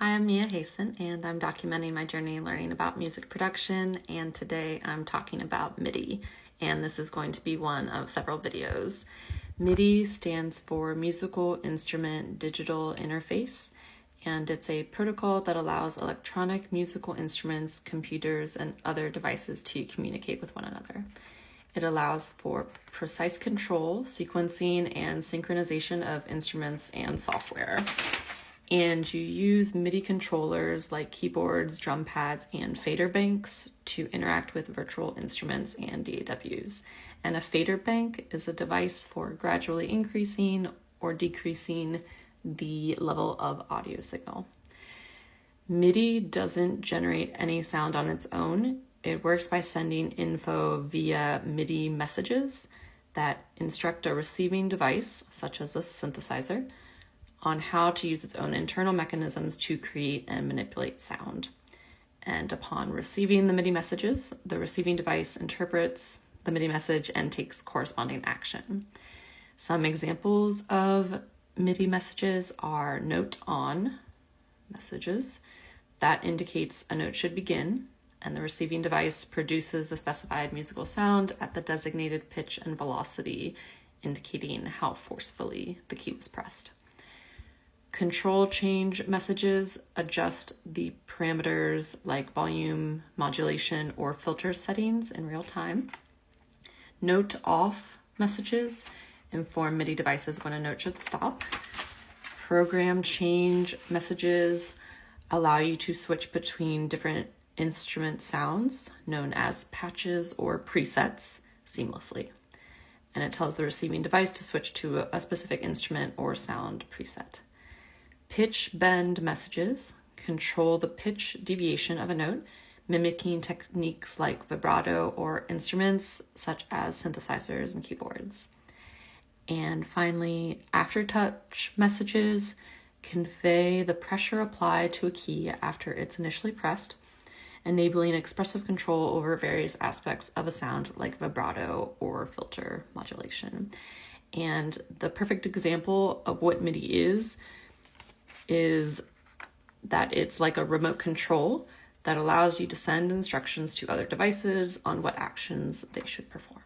Hi, I'm Mia Hasten, and I'm documenting my journey learning about music production, and today I'm talking about MIDI, and this is going to be one of several videos. MIDI stands for Musical Instrument Digital Interface, and it's a protocol that allows electronic musical instruments, computers, and other devices to communicate with one another. It allows for precise control, sequencing, and synchronization of instruments and software. And you use MIDI controllers like keyboards, drum pads, and fader banks to interact with virtual instruments and DAWs. And a fader bank is a device for gradually increasing or decreasing the level of audio signal. MIDI doesn't generate any sound on its own. It works by sending info via MIDI messages that instruct a receiving device, such as a synthesizer, on how to use its own internal mechanisms to create and manipulate sound. And upon receiving the MIDI messages, the receiving device interprets the MIDI message and takes corresponding action. Some examples of MIDI messages are note on messages. That indicates a note should begin, and the receiving device produces the specified musical sound at the designated pitch and velocity, indicating how forcefully the key was pressed. Control change messages adjust the parameters like volume, modulation, or filter settings in real time. Note off messages inform MIDI devices when a note should stop. Program change messages allow you to switch between different instrument sounds, known as patches or presets, seamlessly. And it tells the receiving device to switch to a specific instrument or sound preset. Pitch bend messages control the pitch deviation of a note, mimicking techniques like vibrato or instruments such as synthesizers and keyboards. And finally, aftertouch messages convey the pressure applied to a key after it's initially pressed, enabling expressive control over various aspects of a sound like vibrato or filter modulation. And the perfect example of what MIDI is that it's like a remote control that allows you to send instructions to other devices on what actions they should perform.